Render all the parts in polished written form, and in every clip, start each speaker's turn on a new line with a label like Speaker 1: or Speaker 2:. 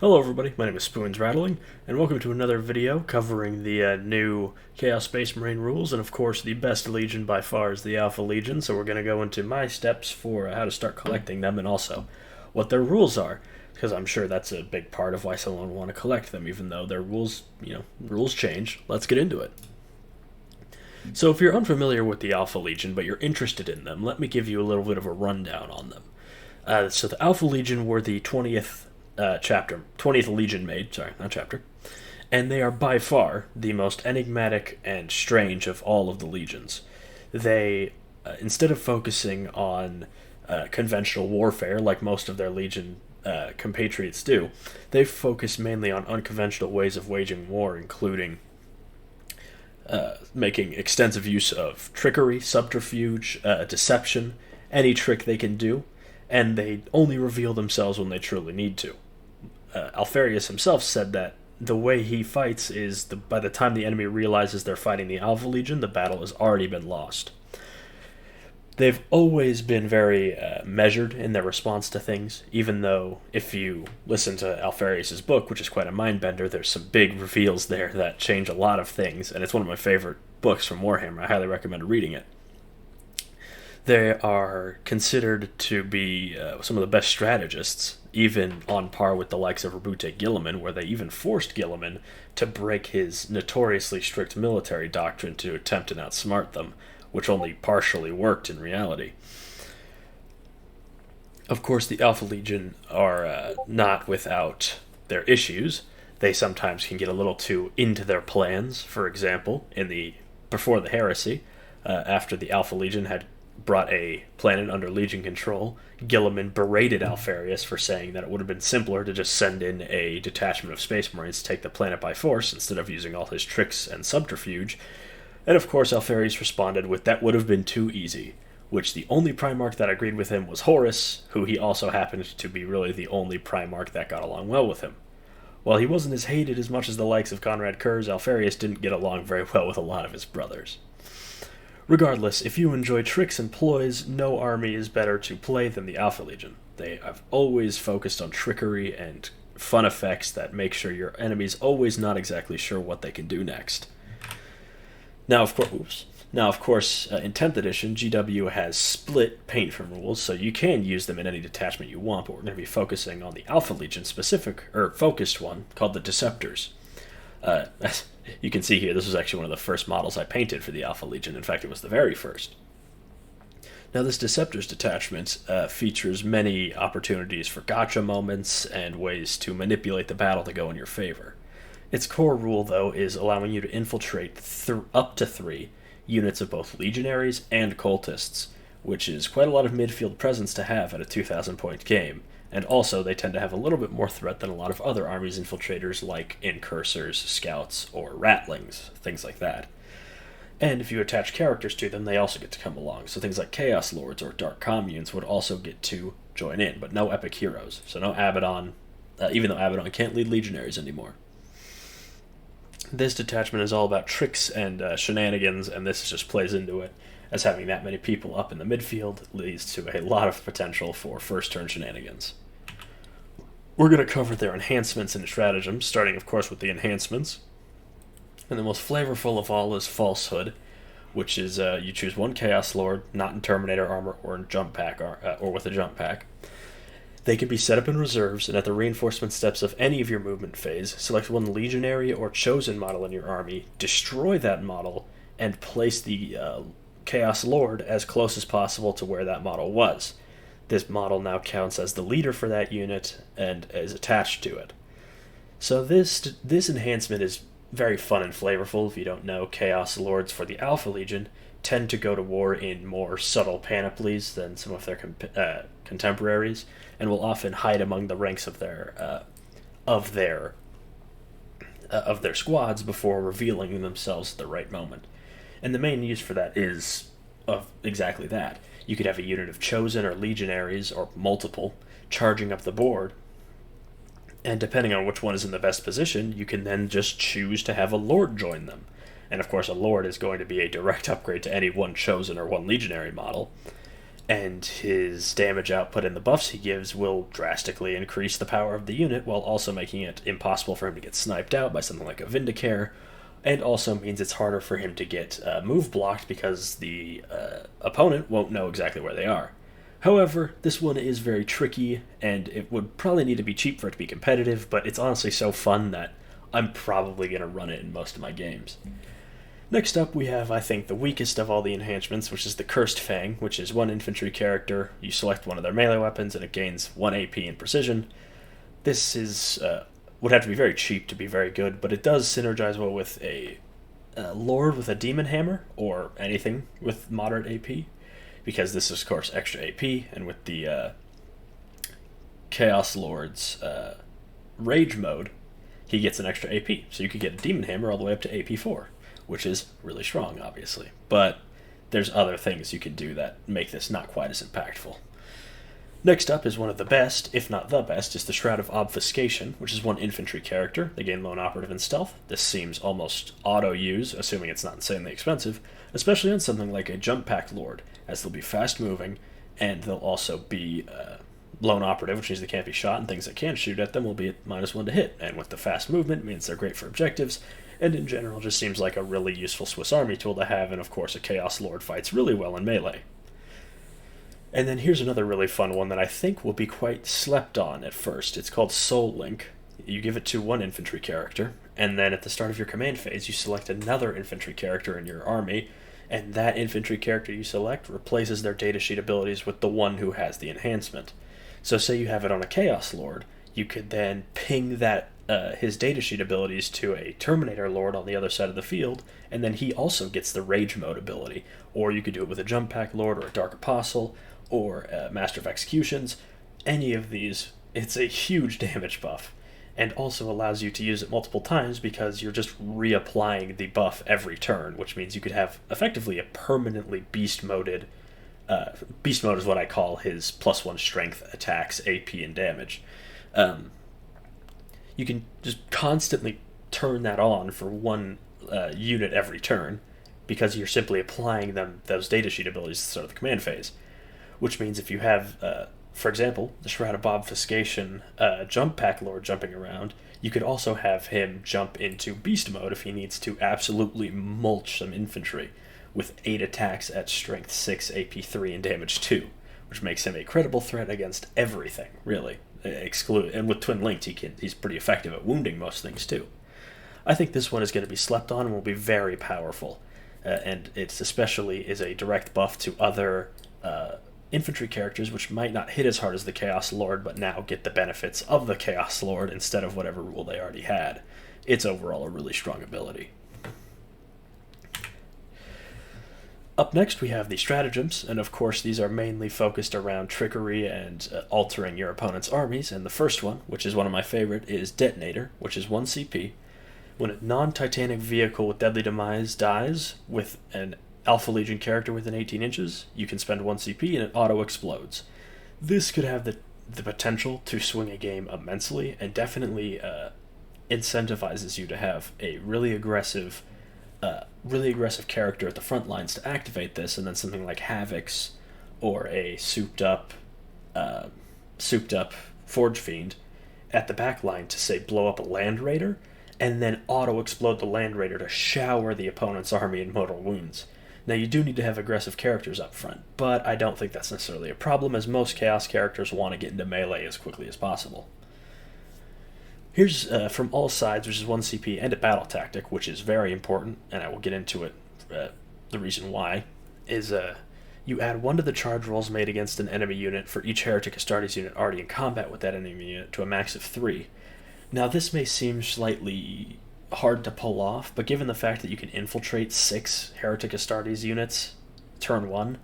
Speaker 1: Hello everybody, my name is Spoons Rattling, and welcome to another video covering the new Chaos Space Marine rules, and of course the best Legion by far is the Alpha Legion, so we're going to go into my steps for how to start collecting them and also what their rules are, because I'm sure that's a big part of why someone would want to collect them, even though their rules, rules change. Let's get into it. So if you're unfamiliar with the Alpha Legion, but you're interested in them, let me give you a little bit of a rundown on them. So the Alpha Legion were the 20th Legion made, sorry, not chapter, and they are by far the most enigmatic and strange of all of the legions. They, instead of focusing on conventional warfare like most of their legion compatriots do, they focus mainly on unconventional ways of waging war, including making extensive use of trickery, subterfuge, deception, any trick they can do, and they only reveal themselves when they truly need to. Alfarius himself said that the way he fights is by the time the enemy realizes they're fighting the Alpha Legion, the battle has already been lost. They've always been very measured in their response to things, even though if you listen to Alfarius' book, which is quite a mind-bender, there's some big reveals there that change a lot of things, and it's one of my favorite books from Warhammer. I highly recommend reading it. They are considered to be some of the best strategists, even on par with the likes of Rabute Guilliman, where they even forced Guilliman to break his notoriously strict military doctrine to attempt and outsmart them, which only partially worked in reality. Of course, the Alpha Legion are not without their issues. They sometimes can get a little too into their plans. For example, before the heresy, after the Alpha Legion had brought a planet under Legion control, Guilliman berated Alfarius for saying that it would have been simpler to just send in a detachment of Space Marines to take the planet by force instead of using all his tricks and subterfuge. And of course, Alfarius responded with that would have been too easy, which the only Primarch that agreed with him was Horus, who he also happened to be really the only Primarch that got along well with him. While he wasn't as hated as much as the likes of Conrad Kurz, Alfarius didn't get along very well with a lot of his brothers. Regardless, if you enjoy tricks and ploys, no army is better to play than the Alpha Legion. They have always focused on trickery and fun effects that make sure your enemy's always not exactly sure what they can do next. Now, of course, in 10th edition, GW has split paint from rules, so you can use them in any detachment you want, but we're going to be focusing on the Alpha Legion focused one, called the Deceptors. As you can see here, this was actually one of the first models I painted for the Alpha Legion. In fact, it was the very first. Now, this Deceptors detachment features many opportunities for gotcha moments and ways to manipulate the battle to go in your favor. Its core rule, though, is allowing you to infiltrate up to 3 units of both legionaries and cultists, which is quite a lot of midfield presence to have at a 2,000-point game. And also, they tend to have a little bit more threat than a lot of other armies infiltrators like incursors, scouts, or ratlings, things like that. And if you attach characters to them, they also get to come along. So things like Chaos Lords or Dark Communes would also get to join in, but no epic heroes. So no Abaddon, even though Abaddon can't lead legionaries anymore. This detachment is all about tricks and shenanigans, and this just plays into it, as having that many people up in the midfield leads to a lot of potential for first-turn shenanigans. We're going to cover their enhancements and stratagems, starting, of course, with the enhancements. And the most flavorful of all is Falsehood, which is you choose one Chaos Lord, not in Terminator armor or in jump pack or with a jump pack. They can be set up in reserves, and at the reinforcement steps of any of your movement phase, select one Legionary or Chosen model in your army, destroy that model, and place the Chaos Lord as close as possible to where that model was. This model now counts as the leader for that unit and is attached to it. So this enhancement is very fun and flavorful. If you don't know, Chaos Lords for the Alpha Legion tend to go to war in more subtle panoplies than some of their contemporaries, and will often hide among the ranks of their squads before revealing themselves at the right moment. And the main use for that is of exactly that. You could have a unit of Chosen or Legionaries, or multiple, charging up the board, and depending on which one is in the best position, you can then just choose to have a Lord join them. And of course, a Lord is going to be a direct upgrade to any one Chosen or one Legionary model. and his damage output and the buffs he gives will drastically increase the power of the unit while also making it impossible for him to get sniped out by something like a Vindicare, and also means it's harder for him to get move blocked because the opponent won't know exactly where they are. However, this one is very tricky, and it would probably need to be cheap for it to be competitive, but it's honestly so fun that I'm probably going to run it in most of my games. Next up, we have, I think, the weakest of all the enhancements, which is the Cursed Fang, which is one infantry character. You select one of their melee weapons, and it gains 1 AP in precision. This is would have to be very cheap to be very good, but it does synergize well with a Lord with a Demon Hammer, or anything with moderate AP, because this is, of course, extra AP, and with the Chaos Lord's Rage mode, he gets an extra AP. So you could get a Demon Hammer all the way up to AP 4, which is really strong, obviously. But there's other things you can do that make this not quite as impactful. Next up is one of the best, if not the best, is the Shroud of Obfuscation, which is one infantry character. They gain lone operative and stealth. This seems almost auto-use, assuming it's not insanely expensive, especially on something like a Jump Pack Lord, as they'll be fast-moving, and they'll also be lone operative, which means they can't be shot, and things that can shoot at them will be at -1 to hit. And with the fast movement, means they're great for objectives, and in general just seems like a really useful Swiss Army tool to have, and of course a Chaos Lord fights really well in melee. And then here's another really fun one that I think will be quite slept on at first. It's called Soul Link. You give it to one infantry character, and then at the start of your command phase you select another infantry character in your army, and that infantry character you select replaces their datasheet abilities with the one who has the enhancement. So say you have it on a Chaos Lord, you could then ping that his datasheet abilities to a Terminator Lord on the other side of the field, and then he also gets the Rage mode ability. Or you could do it with a Jump Pack Lord or a Dark Apostle or Master of Executions. Any of these, it's a huge damage buff, and also allows you to use it multiple times because you're just reapplying the buff every turn, which means you could have effectively a permanently beast-moded. Beast mode is what I call his +1 strength attacks, AP, and damage. You can just constantly turn that on for one unit every turn because you're simply applying those datasheet abilities at the start of the command phase. Which means if you have, for example, the Shroud of Obfuscation Jump Pack Lord jumping around, you could also have him jump into Beast mode if he needs to absolutely mulch some infantry with 8 attacks at Strength 6, AP 3, and Damage 2, which makes him a credible threat against everything, really. And with Twin Linked, he's pretty effective at wounding most things, too. I think this one is going to be slept on and will be very powerful, and it especially is a direct buff to other infantry characters, which might not hit as hard as the Chaos Lord, but now get the benefits of the Chaos Lord instead of whatever rule they already had. It's overall a really strong ability. Up next we have the stratagems, and of course these are mainly focused around trickery and altering your opponent's armies, and the first one, which is one of my favorite, is Detonator, which is 1 CP. When a non-titanic vehicle with deadly demise dies with an Alpha Legion character within 18 inches, you can spend 1 CP and it auto-explodes. This could have the potential to swing a game immensely, and definitely incentivizes you to have a really aggressive character at the front lines to activate this, and then something like Havoc's or a souped up Forge Fiend at the back line to, say, blow up a Land Raider, and then auto-explode the Land Raider to shower the opponent's army in mortal wounds. Now, you do need to have aggressive characters up front, but I don't think that's necessarily a problem, as most Chaos characters want to get into melee as quickly as possible. Here's From All Sides, which is 1 CP, and a battle tactic, which is very important, and I will get into it. The reason why is you add 1 to the charge rolls made against an enemy unit for each Heretic Astartes unit already in combat with that enemy unit to a max of 3. Now, this may seem slightly hard to pull off, but given the fact that you can infiltrate 6 Heretic Astartes units turn 1,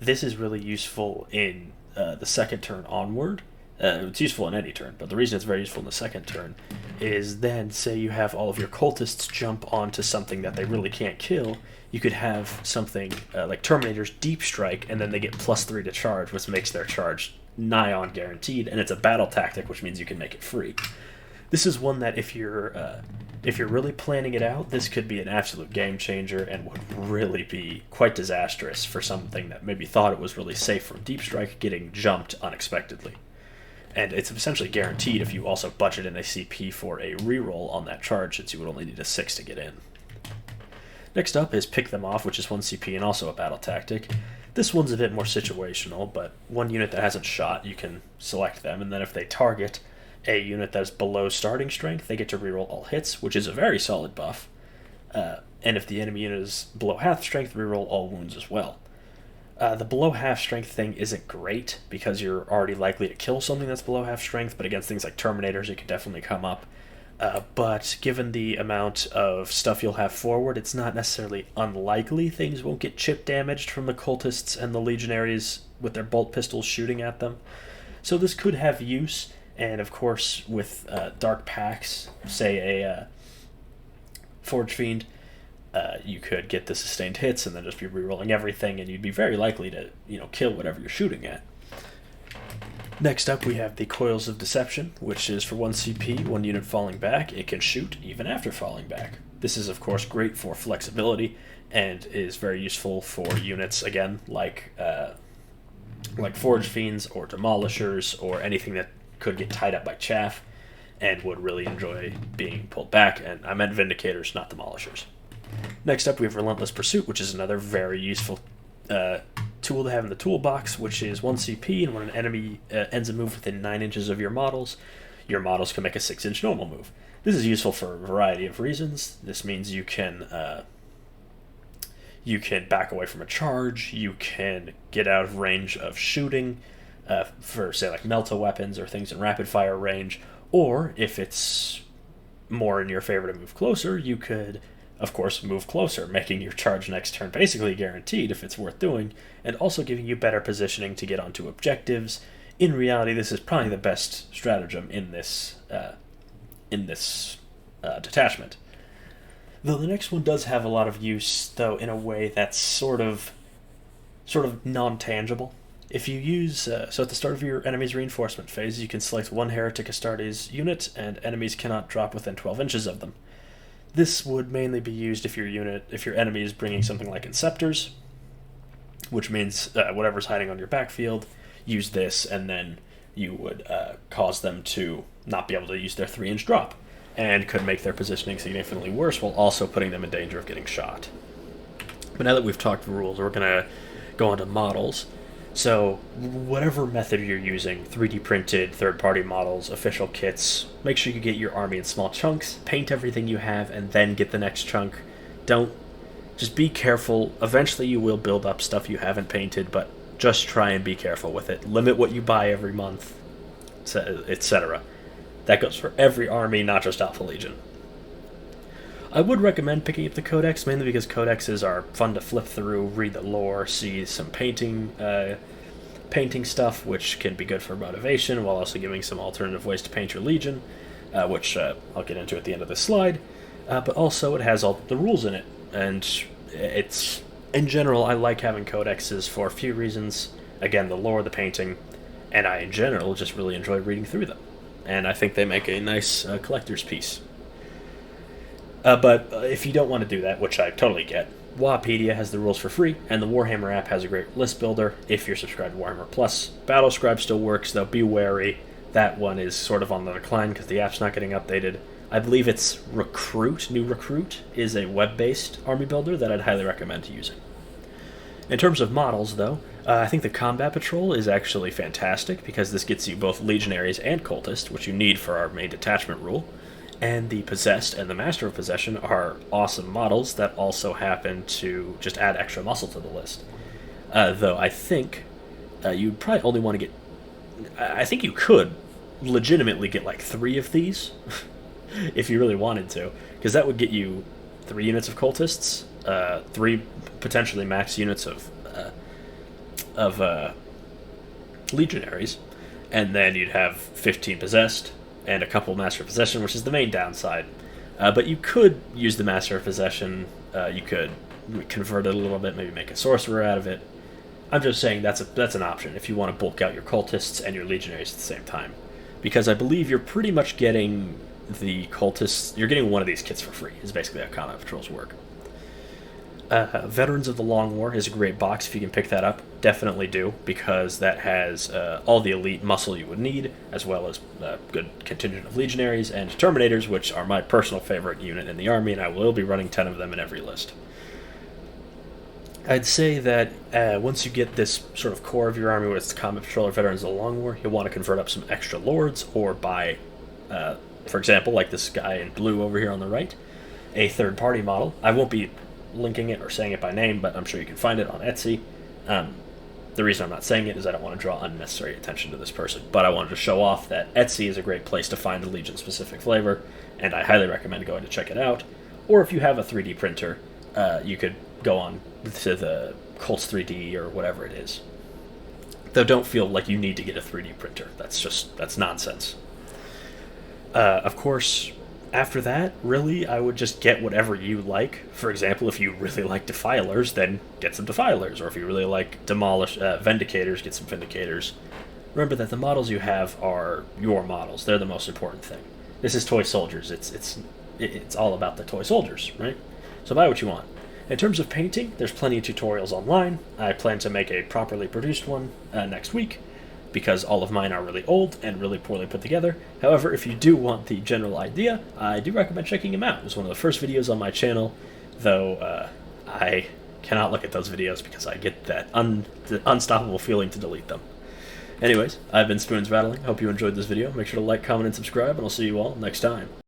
Speaker 1: this is really useful in the second turn onward. It's useful in any turn, but the reason it's very useful in the second turn is then, say you have all of your cultists jump onto something that they really can't kill, you could have something like Terminator's Deep Strike, and then they get +3 to charge, which makes their charge nigh on guaranteed, and it's a battle tactic, which means you can make it free. This is one that if you're really planning it out, this could be an absolute game changer and would really be quite disastrous for something that maybe thought it was really safe from deep strike getting jumped unexpectedly. And it's essentially guaranteed if you also budget in a CP for a reroll on that charge, since you would only need a 6 to get in. Next up is Pick Them Off, which is 1 CP and also a battle tactic. This one's a bit more situational, but one unit that hasn't shot, you can select them, and then if they target a unit that's below starting strength, they get to reroll all hits, which is a very solid buff. And if the enemy unit is below half strength, reroll all wounds as well. The below half strength thing isn't great because you're already likely to kill something that's below half strength, but against things like Terminators, it can definitely come up. But given the amount of stuff you'll have forward, it's not necessarily unlikely things won't get chip damaged from the cultists and the legionaries with their bolt pistols shooting at them. So this could have use, and of course with dark packs, say a Forge Fiend, you could get the sustained hits and then just be rerolling everything, and you'd be very likely to, kill whatever you're shooting at. Next up, we have the Coils of Deception, which is for 1 CP, 1 unit falling back. It can shoot even after falling back. This is, of course, great for flexibility and is very useful for units, again, like Forge Fiends or Demolishers or anything that could get tied up by chaff and would really enjoy being pulled back. And I meant Vindicators, not Demolishers. Next up, we have Relentless Pursuit, which is another very useful tool to have in the toolbox, which is 1 CP, and when an enemy ends a move within 9 inches of your models can make a 6-inch normal move. This is useful for a variety of reasons. This means you can back away from a charge, you can get out of range of shooting for, say, like Melta weapons or things in rapid-fire range, or if it's more in your favor to move closer, you could of course, move closer, making your charge next turn basically guaranteed if it's worth doing, and also giving you better positioning to get onto objectives. In reality, this is probably the best stratagem in this detachment. Though the next one does have a lot of use, though in a way that's sort of non-tangible. If you use, so at the start of your enemy's reinforcement phase, you can select 1 Heretic Astartes unit, and enemies cannot drop within 12 inches of them. This would mainly be used if your enemy is bringing something like Inceptors, which means whatever's hiding on your backfield, use this, and then you would cause them to not be able to use their 3-inch drop, and could make their positioning significantly worse while also putting them in danger of getting shot. But now that we've talked rules, we're going to go on to models. So whatever method you're using, 3D printed, third-party models, official kits, make sure you get your army in small chunks, paint everything you have, and then get the next chunk. Just be careful. Eventually you will build up stuff you haven't painted, but just try and be careful with it. Limit what you buy every month, etc. That goes for every army, not just Alpha Legion. I would recommend picking up the codex, mainly because codexes are fun to flip through, read the lore, see some painting stuff, which can be good for motivation, while also giving some alternative ways to paint your legion, which I'll get into at the end of this slide. But also it has all the rules in it, and it's, in general, I like having codexes for a few reasons. Again, the lore, the painting, and I, in general, just really enjoy reading through them. And I think they make a nice collector's piece. But if you don't want to do that, which I totally get, Wahapedia has the rules for free, and the Warhammer app has a great list builder if you're subscribed to Warhammer Plus. Battlescribe still works, though be wary. That one is sort of on the decline because the app's not getting updated. I believe it's New Recruit is a web-based army builder that I'd highly recommend using. In terms of models, though, I think the Combat Patrol is actually fantastic because this gets you both Legionaries and Cultists, which you need for our main detachment rule. And the Possessed and the Master of Possession are awesome models that also happen to just add extra muscle to the list. Though I think you'd probably only want to get... I think you could legitimately get like 3 of these if you really wanted to, because that would get you 3 units of Cultists, 3 potentially max units of Legionaries, and then you'd have 15 Possessed, and a couple Master of Possession, which is the main downside. But you could use the Master of Possession, you could convert it a little bit, maybe make a Sorcerer out of it. I'm just saying that's an option if you want to bulk out your Cultists and your Legionaries at the same time. Because I believe you're pretty much getting the cultists, you're getting one of these kits for free, is basically how combat patrols work. Veterans of the Long War is a great box. If you can pick that up, definitely do, because that has all the elite muscle you would need, as well as a good contingent of legionaries and terminators, which are my personal favorite unit in the army, and I will be running 10 of them in every list. I'd say that once you get this sort of core of your army with combat patrol or veterans of the Long War, you'll want to convert up some extra lords or buy, for example, like this guy in blue over here on the right, a third-party model. I won't be linking it or saying it by name, but I'm sure you can find it on Etsy. The reason I'm not saying it is I don't want to draw unnecessary attention to this person, but I wanted to show off that Etsy is a great place to find a Legion-specific flavor, and I highly recommend going to check it out. Or if you have a 3D printer, you could go on to the Colts 3D or whatever it is. Though don't feel like you need to get a 3D printer. That's nonsense. Of course, after that, really, I would just get whatever you like. For example, if you really like Defilers, then get some Defilers. Or if you really like Vindicators, get some Vindicators. Remember that the models you have are your models. They're the most important thing. This is toy soldiers. It's all about the toy soldiers, right? So buy what you want. In terms of painting, there's plenty of tutorials online. I plan to make a properly produced one next week, because all of mine are really old and really poorly put together. However, if you do want the general idea, I do recommend checking them out. It was one of the first videos on my channel, though I cannot look at those videos because I get that unstoppable feeling to delete them. Anyways, I've been Spoons Rattling. Hope you enjoyed this video. Make sure to like, comment, and subscribe, and I'll see you all next time.